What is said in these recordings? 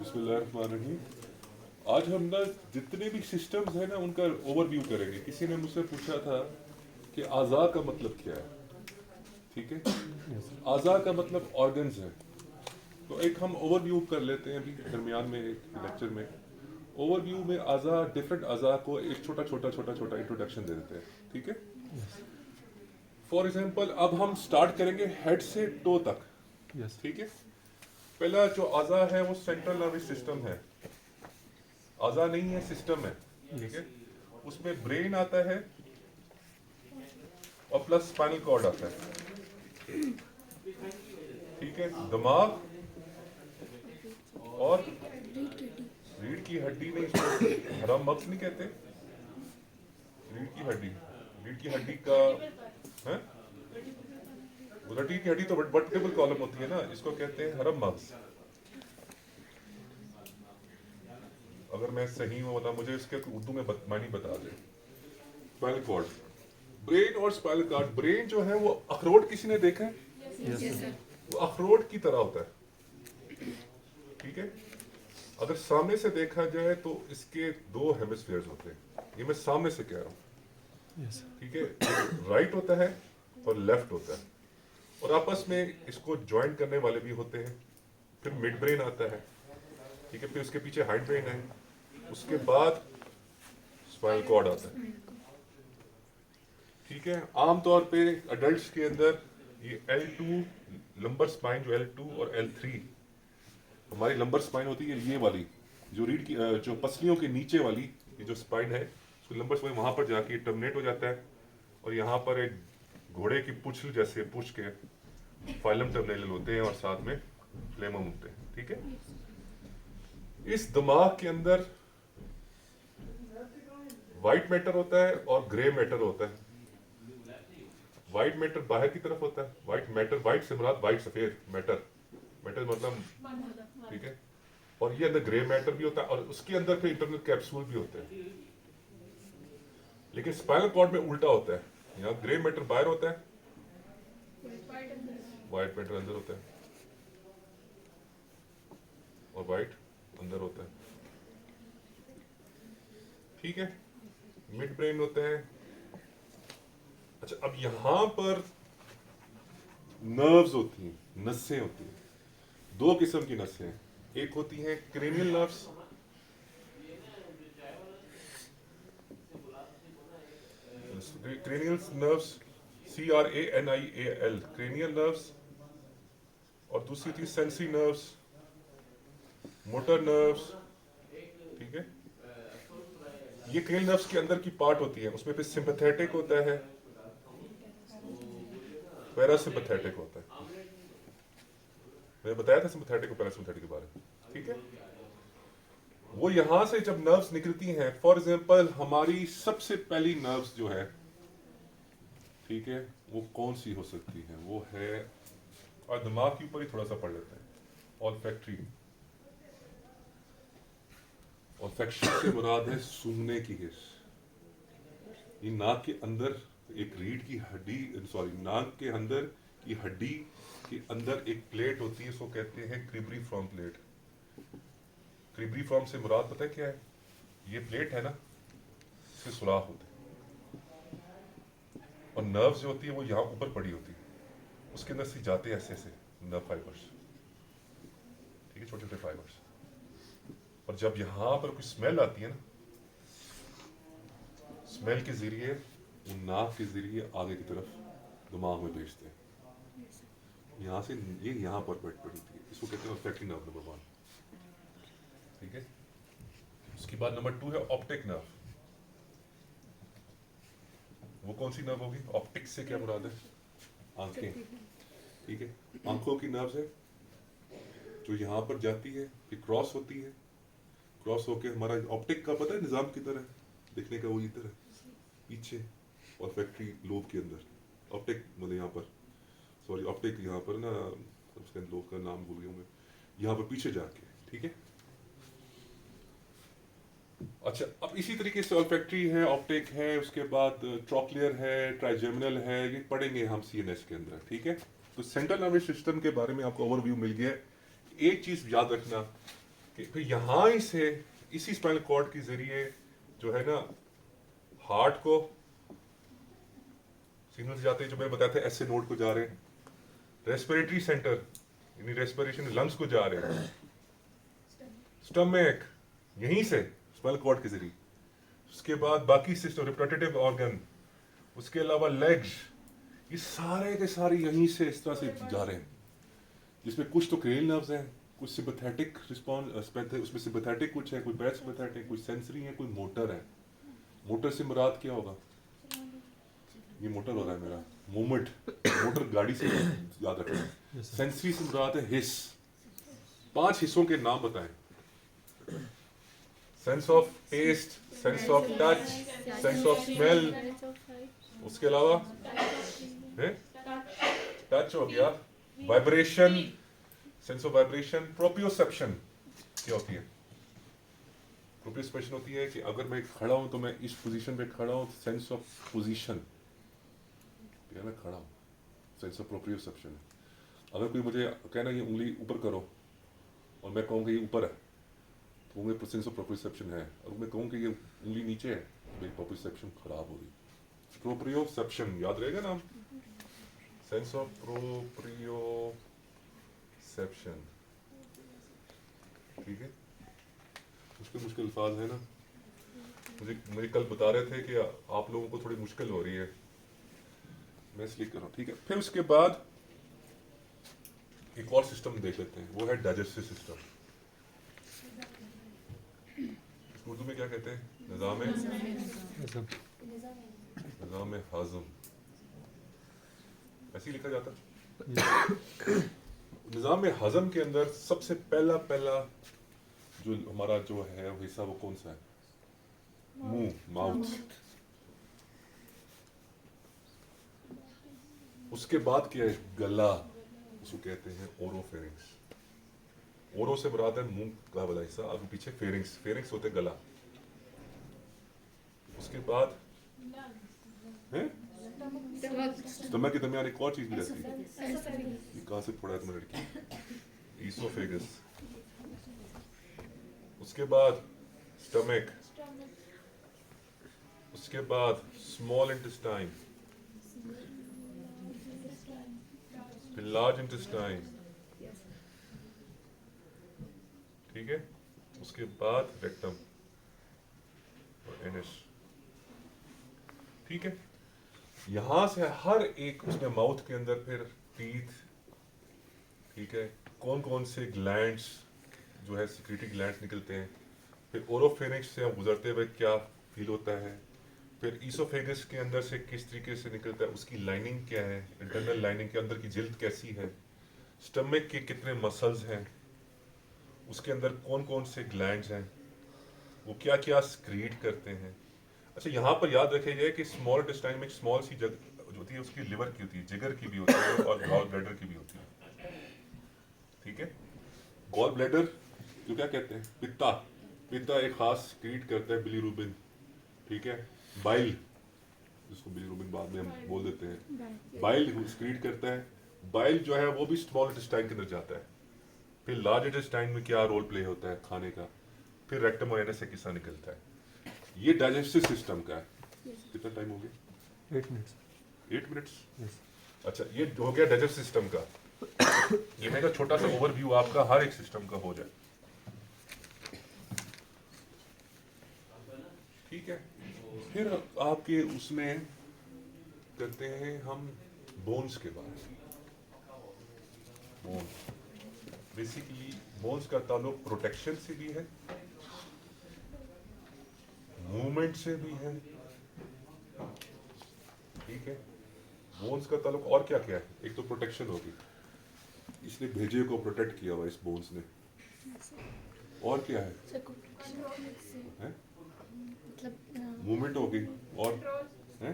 बिस्मिल्लाहिर्रहमानिर्रहीम। आज हम ना जितने भी सिस्टम्स हैं ना उनका ओवरव्यू करेंगे। किसी ने मुझसे पूछा था कि आज़ा का मतलब क्या है। ठीक है, आज़ा का मतलब ऑर्गन्स है। तो एक हम ओवरव्यू कर लेते हैं अभी दरमियान में एक लेक्चर में। ओवरव्यू में आज़ा, डिफरेंट आज़ा को एक छोटा छोटा छोटा छोटा इंट्रोडक्शन दे देते हैं। ठीक है, फॉर एग्जांपल अब हम स्टार्ट करेंगे हेड से टो तक। ठीक है, पहला जो आज़ा है वो सेंट्रल नर्वस सिस्टम है। आज़ा नहीं है, सिस्टम है। ठीक है, उसमें ब्रेन आता है और प्लस स्पाइनल कॉर्ड आता है। ठीक है, दिमाग और रीढ़ की हड्डी नहीं, इसको हरा मग्ज नहीं कहते। रीढ़ की हड्डी, रीढ़ की हड्डी का है, रीढ़ की हड्डी तो वर्टिब्रल कॉलम होती है ना, इसको कहते हैं हरम मग्ज। अगर मैं सही हूँ मतलब मुझे इसके उर्दू में मानी बता दे। स्पाइनल कॉर्ड, ब्रेन और स्पाइनल कॉर्ड। ब्रेन जो है वो अखरोट, किसी ने देखा है? वो अखरोट की तरह होता है। ठीक है, अगर सामने से देखा जाए तो इसके दो हेमिस्फीयर्स होते हैं। ये मैं सामने से कह रहा हूँ। ठीक है, राइट होता है और लेफ्ट होता है, और आपस में इसको ज्वाइंट करने वाले भी होते हैं। फिर मिड ब्रेन आता है। ठीक है, फिर उसके पीछे हाइंड ब्रेन है, उसके बाद स्पाइनल कॉर्ड आता है। ठीक है, आमतौर पे अडल्ट्स के अंदर ये L2 लंबर स्पाइन, जो L2 और L3 हमारी लंबर स्पाइन होती है, ये वाली जो रीढ़ की जो पसलियों के नीचे वाली ये जो स्पाइन है, उसको लंबर स्पाइन वहां पर जाके टर्मिनेट हो जाता है, और यहाँ पर एक घोड़े की पूंछ जैसे पूंछ के फाइलम टर्मिनल होते हैं और साथ में फ्लेमम होते हैं। ठीक है, इस दिमाग के अंदर व्हाइट मैटर होता है और ग्रे मैटर होता है। व्हाइट मैटर बाहर की तरफ होता है। व्हाइट मैटर, व्हाइट से मुराद व्हाइट सफेद, मैटर, मैटर मतलब, ठीक है, और ये अंदर ग्रे मैटर भी होता है, और उसके अंदर फिर इंटरनल कैप्सूल भी होते हैं। लेकिन स्पाइनल कॉर्ड में उल्टा होता है, यहाँ ग्रे मैटर बाहर होता है, व्हाइट मैटर अंदर होता है, और व्हाइट अंदर होता है। ठीक है, मिड ब्रेन होता है। अच्छा, अब यहां पर नर्व्स होती हैं, नसें होती हैं। दो किस्म की नसें हैं। एक होती हैं cranial nerves, cranial nerves, CRANIAL, cranial nerves, और दूसरी थी सेंसरी नर्व्स, मोटर नर्व्स। ठीक है, ये क्रेनियल नर्व्स के अंदर की पार्ट होती है। उसमें फिर सिंपैथेटिक होता है, पैरासिम्पैथेटिक होता है। मैंने बताया था सिंपैथेटिक और पैरासिम्पैथेटिक के बारे में। ठीक है, वो यहां से जब नर्व्स निकलती हैं, फॉर एग्जांपल हमारी सबसे पहली नर्व्स जो है, ठीक है, वो कौन सी हो सकती है? वो है, और दिमाग के ऊपर ही थोड़ा सा पढ़ लेते हैं, ऑल्फैक्टरी। ऑल्फैक्शन से मुराद है सूंघने की हिस्स। ये नाक के अंदर एक रीढ़ की हड्डी, सॉरी, नाक के अंदर की हड्डी के अंदर एक प्लेट होती है, इसको कहते हैं क्रिब्रीफॉर्म प्लेट। क्रिब्रीफॉर्म से मुराद पता है क्या है? ये प्लेट है ना, इसके सुराख होते हैं, और नर्व्स जो होती है वो यहाँ ऊपर पड़ी होती है, उसके अंदर से जाते हैं ऐसे ऐसे नर्व फाइबर्स। ठीक है, छोटे छोटे फाइबर्स। और जब यहाँ पर कोई स्मेल आती है ना, स्मेल के जरिए वो नाक के जरिए आगे की तरफ दिमाग में भेजते हैं। यहाँ से ये यहाँ पर पड़ी थी, इसको कहते हैं ऑल्फैक्टरी नर्व नंबर 1। ठीक है, उसके बाद नंबर 2 है ऑप्टिक नर्व। वो कौन सी नर्व होगी? ऑप्टिक से क्या मुराद है? आंखें। ठीक है, आंखों की नर्व है जो यहाँ पर जाती है, फिर क्रॉस होती है, क्रॉस होके हमारा ऑप्टिक का पता है निजाम की तरह दिखने का, वो इधर है पीछे ऑल्फैक्टरी लोब के अंदर। ऑप्टिक मतलब यहाँ पर, सॉरी, ऑप्टिक यहाँ पर ना, उसके लोब का नाम भूल गया मैं, यहाँ पर पीछे जाके। ठीक है, अच्छा, अब इसी तरीके से ऑल्फैक्टरी है, ऑप्टिक है, उसके बाद ट्रॉक्लियर है, ट्राइजेमिनल है, ये पढ़ेंगे हम CNS के अंदर। ठीक है, तो सेंट्रल नर्वस सिस्टम के बारे में आपको ओवरव्यू मिल गया। एक चीज याद रखना कि फिर यहाँ ही से इसी स्पाइनल कॉर्ड के जरिए जो है ना हार्ट को सिग्नल्स जाते हैं, जो मैंने बताया था ऐसे नोड को जा रहे हैं, रेस्पिरेटरी सेंटर यानी रेस्पिरेशन लंग्स को जा रहे हैं, स्टमक यहीं से स्पाइनल कॉर्ड के जरिए, उसके बाद बाकी सिस्टम रिप्रोडक्टिव ऑर्गन, उसके अलावा लेग्स, ये सारे के सारे यहीं से इस तरह से जा रहे हैं, जिसमें कुछ तो क्रेनियल नर्व्स हैं, कुछ सिम्पैथेटिक रिस्पॉन्स, उसमें सिम्पैथेटिक कुछ है, कोई पैरासिम्पैथेटिक, कुछ सेंसरी है, कोई मोटर है। मोटर से मुराद क्या होगा? ये मोटर हो रहा है मेरा मूवमेंट, मोटर गाड़ी से याद रखना। सेंसरी से मुराद है हिस्स। 5 हिस्सों के नाम बताएं। Sense of taste, sense of touch, sense of smell, उसके अलावा टच हो गया, vibration, sense of vibration, proprioception क्या होती है? प्रोप्रियोसेप्शन होती है कि अगर मैं खड़ा हूं तो मैं इस पोजीशन पे खड़ा हूं, सेंस ऑफ पोजीशन, मैं खड़ा हूं, सेंस ऑफ प्रोप्रियोसेप्शन। अगर कोई मुझे कहना ये उंगली ऊपर करो और मैं कहूँ कि ये ऊपर है तो मेरे सेंस ऑफ प्रोप्रियोसेप्शन है, और मैं कहूँ कि ये उंगली नीचे है मेरी प्रोप्रियोसेप्शन खराब हो गई। प्रोप्रियोसेप्शन याद रहेगा नाम, सेंस ऑफ प्रोप्रियोसेप्शन, ठीक है। मुश्किल मुश्किल अल्फाज है ना, मुझे कल बता रहे थे कि आप लोगों को थोड़ी मुश्किल हो रही है, मैं इसलिए कर रहा हूँ, ठीक है। फिर उसके बाद एक और सिस्टम देख लेते हैं, वो है डाइजेस्टिव सिस्टम। उर्दू में क्या कहते हैं? निज़ाम हाज़म, ऐसे ही लिखा जाता है। निज़ाम हाज़म के अंदर सबसे पहला जो हमारा जो है हिस्सा वो कौन सा है? मुंह, माउथ। उसके बाद क्या है? गला, उसको कहते हैं ओरोफेरिंक्स। ओरो से मुराद है मुंह का वाला हिस्सा, आगे पीछे फेरिंग्स, फेरिंग्स होते गला। उसके बाद स्टमक के दरमियान एक और चीज भी रहती है, ये कहाँ से पढ़ा है तुम्हारी लड़की? ईसोफेगस। उसके बाद स्टमक, उसके बाद स्मॉल इंटेस्टाइन, फिर लार्ज इंटेस्टाइन, ठीक है। उसके बाद रेक्टम और एनस, ठीक है। यहां से हर एक उसमें माउथ के अंदर फिर टीथ, ठीक है, कौन कौन से ग्लैंड्स जो है सिक्रीटरी ग्लैंड्स निकलते हैं, फिर ओरोफेरिंक्स से हम गुजरते हुए क्या फील होता है, फिर ईसोफेगस के अंदर से किस तरीके से निकलता है, उसकी लाइनिंग क्या है, इंटरनल लाइनिंग के अंदर की जिल्द कैसी है, स्टमक के कितने मसल्स हैं, उसके अंदर कौन कौन से ग्लैंड्स हैं, वो क्या क्या सिक्रीट करते हैं। अच्छा, यहाँ पर याद रखिए जाए कि स्मॉल इंटेस्टाइन में स्मॉल सी जगह जो होती है उसकी लिवर की होती है, जिगर की भी होती है और गॉल ब्लैडर की भी होती है, ठीक है। गॉल ब्लैडर जो क्या कहते हैं? पित्ता, पित्ता एक खास सिक्रीट करता है बिलीरुबिन, ठीक है। बाइल, जिसको बिलीरुबिन बाद में हम बोल देते हैं, बाइल सिक्रीट करता है। बाइल जो है वो भी स्मॉल इंटेस्टाइन के अंदर जाता है। फिर लार्ज इंटेस्टाइन में क्या रोल प्ले होता है खाने का, फिर रेक्टम और एनस से किस्सा निकलता है। ये डाइजेस्टिव सिस्टम का है। कितना टाइम हो गया? 8 मिनट्स। 8 minutes, yes. अच्छा, ये हो गया डाइजेस्टिव सिस्टम का। ये मेरा छोटा सा ओवरव्यू आपका हर एक सिस्टम का हो जाए, ठीक है। फिर आपके उसमें करते हैं हम बोन्स के बारे में। बोन्स बेसिकली, बोन्स का ताल्लुक प्रोटेक्शन से भी है, मूवमेंट से भी है, ठीक है। बोन्स का ताल्लुक और क्या क्या है? एक तो प्रोटेक्शन होगी, इसने भेजे को प्रोटेक्ट किया हुआ इस बोन्स ने, और क्या है? मूवमेंट होगी, और है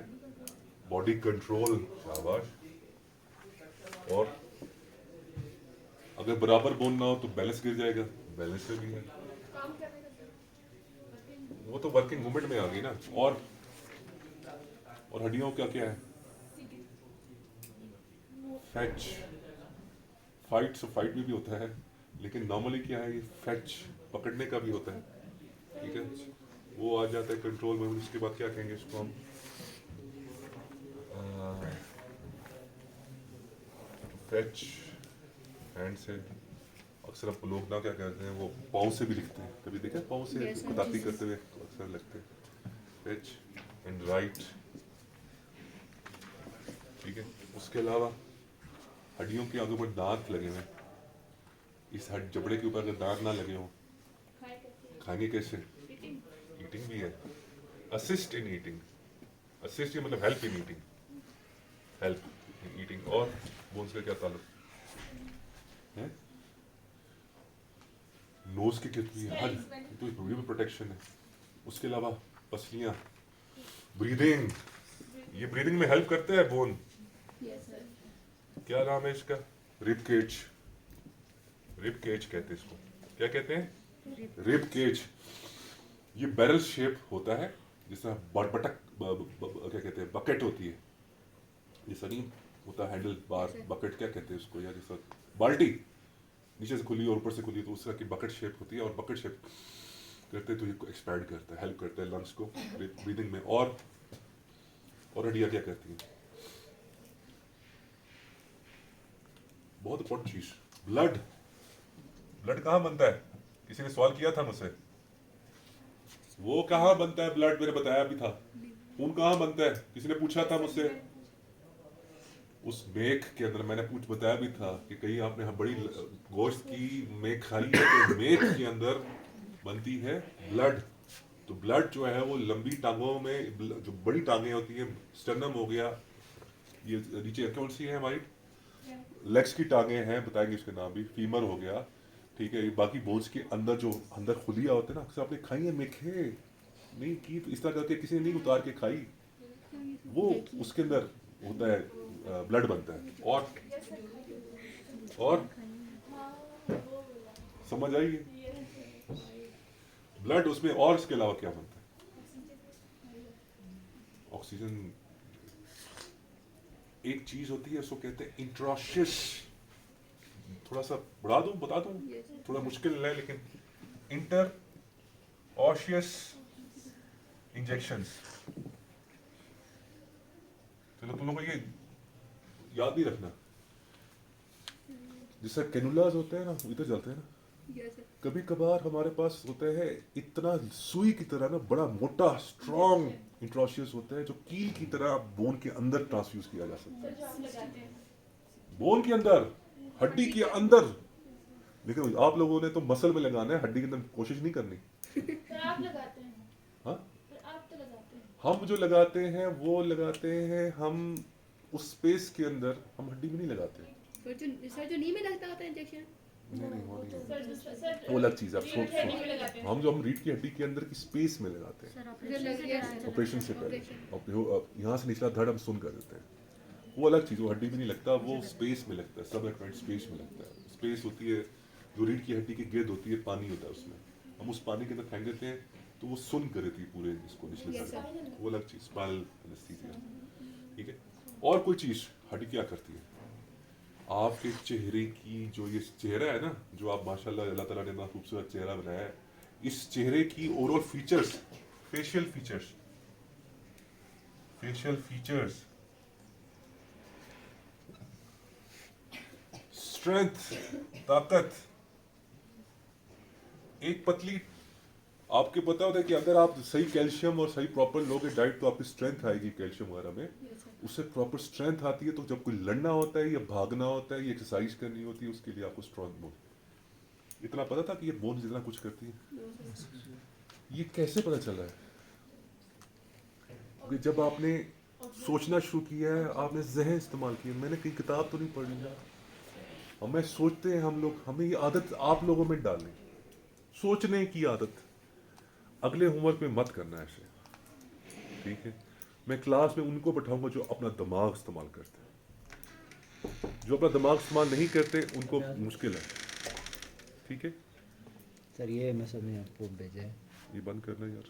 बॉडी कंट्रोल, शाबाश। और अगर बराबर बोन ना हो तो बैलेंस गिर जाएगा, बैलेंस से भी है, वो तो वर्किंग मूवमेंट में आ गई ना। और हड्डियों का क्या है? फैच, फाइट में भी होता है, लेकिन नॉर्मली क्या है? ये फैच पकड़ने का भी होता है, ठीक है, वो आ जाता है कंट्रोल में। उसके बाद क्या कहेंगे इसको हम, फेच हैंड से। अक्सर आप लोग ना क्या करते हैं, वो पाँव से भी लिखते हैं, कभी देखा पाँव से Yes, sir. कुताती करते हुए अक्सर लगते हैं, फेच एंड राइट, ठीक है। उसके अलावा हड्डियों के आगे ऊपर दांत लगे हुए हैं, इस हड जबड़े के ऊपर अगर दांत ना लगे हों, खाएंगे कैसे? ईटिंग भी है, असिस्ट इन ईटिंग, असिस्ट ये मतलब help in eating, help in eating. और बोन्स का क्या ताल्लुक है? नोज की कितनी हर तो बड़ी भी प्रोटेक्शन है। उसके अलावा पसलियां, ब्रीदिंग, ये ब्रीदिंग में हेल्प करते हैं बोन। Yes, sir. क्या नाम है इसका? रिब केज, रिब केज कहते हैं इसको। क्या कहते हैं? Rib cage. ये बैरल शेप होता है, जिसमें बटक क्या कहते हैं, बकेट होती है, जैसा नहीं होता हैंडल बार, बकेट क्या कहते हैं उसको यार, जैसा बाल्टी नीचे से खुली और ऊपर से खुली, तो उसका की बकेट शेप होती है। और बकेट शेप करते तो ये एक्सपैंड करता है, हेल्प करता है लंग्स को ब्रीदिंग में। और हड्डियाँ क्या करती हैं? बहुत इंपॉर्टेंट चीज, ब्लड। ब्लड कहाँ बनता है? किसी ने सवाल किया था मुझसे, वो कहाँ बनता है ब्लड? मैंने बताया भी था। खून कहाँ बनता है? किसी ने पूछा था मुझसे। उस मेख के अंदर मैंने बताया भी था कि कहीं आपने बड़ी गोश्त की मेख खाई है, तो मेख के अंदर बनती है ब्लड। तो ब्लड जो है वो लंबी टांगों में, जो बड़ी टांगें होती हैं, स्टर्नम हो गया, ये नीचे कौन सी है हमारी लेग्स की टांगें हैं, बताएंगे इसके नाम भी, फीमर हो गया, ठीक है। बाकी बोन्स के अंदर जो अंदर खुलिया होते हैं ना, अक्सर आपने खाई है मेखे नहीं की, तो इस तरह करके किसी ने नहीं उतार के खाई, वो उसके अंदर होता है, ब्लड बनता है। और समझ आई? ब्लड उसमें। और इसके अलावा क्या बनता है? ऑक्सीजन एक चीज होती है, उसको कहते हैं इंट्रोशियस। थोड़ा सा बढ़ा दूं, बता दूं, थोड़ा मुश्किल है लेकिन, इंटर ऑशियस इंजेक्शंस। चलो तुम लोगों को ये याद नहीं रखना, जैसे कैनुलास होते हैं ना, इधर चलते हैं ना, Yes, sir. कभी कभार हमारे पास होते हैं इतना सुई की तरह ना, बड़ा मोटा स्ट्रॉन्ग इंट्रोशियस होता है, जो कील की तरह बोन के अंदर ट्रांसफ्यूज किया जा सकता है, बोन के अंदर, हड्डी के अंदर। लेकिन आप लोगों ने तो मसल में लगाना है, हड्डी के अंदर कोशिश नहीं करनी। पर आप लगाते हैं। हाँ, पर आप तो लगाते हैं। हम जो लगाते हैं वो लगाते हैं हम उस स्पेस के अंदर, हम हड्डी में नहीं लगाते। पर जो नी में लगता होता है इंजेक्शन, नहीं वो नहीं है, सर दूसरा सर वो अलग चीज है। रीढ़ की हड्डी में लगाते हैं। हम रीढ़ की हड्डी के अंदर की स्पेस में लगाते हैं, जो लग गया ऑपरेशन से पहले। यहाँ से निचला धड़ हम सुन कर देते हैं, वो अलग चीज़, वो हड्डी में नहीं लगता, वो स्पेस में लगता है, सब एक्वेंट स्पेस में लगता है। स्पेस होती है जो रीढ़ की हड्डी की गेंद होती है, पानी होता है उसमें, हम उस पानी के अंदर फेंक देते हैं तो वो सुन कर देती है पूरे इसको निचले Yes, धड़ sir. को, वो अलग चीज़, स्पाइनल एनेस्थीसिया, ठीक है। और कोई चीज़, हड्डी क्या करती है? आपके चेहरे की, जो ये चेहरा है ना, जो आप माशाल्लाह अल्लाह ताला ने इतना खूबसूरत चेहरा बनाया है, इस चेहरे की overall features, facial features, facial features, strength, ताकत। एक पतली, आपके पता होता है कि अगर आप सही कैल्शियम और सही प्रॉपर लोगे डाइट, तो आपकी स्ट्रेंथ आएगी कैल्शियम वगैरह में, उससे प्रॉपर स्ट्रेंथ आती है। तो जब कोई लड़ना होता है या भागना होता है या एक्सरसाइज करनी होती है, उसके लिए आपको स्ट्रॉन्ग बोन। इतना पता था कि ये बोन जितना कुछ करती है? ये कैसे पता चला है? कि जब आपने सोचना शुरू किया है, आपने जहन इस्तेमाल किया। मैंने कहीं किताब तो नहीं पढ़ी है, हमें सोचते हैं हम लोग, हमें ये आदत आप लोगों में डालें, सोचने की आदत। अगले होमवर्क में मत करना ऐसे, ठीक है। मैं क्लास में उनको बैठाऊंगा जो अपना दिमाग इस्तेमाल करते हैं, जो अपना दिमाग इस्तेमाल नहीं करते उनको मुश्किल है, ठीक है। सर ये मैसेज मैंने आपको भेजा है। ये बंद करना यार।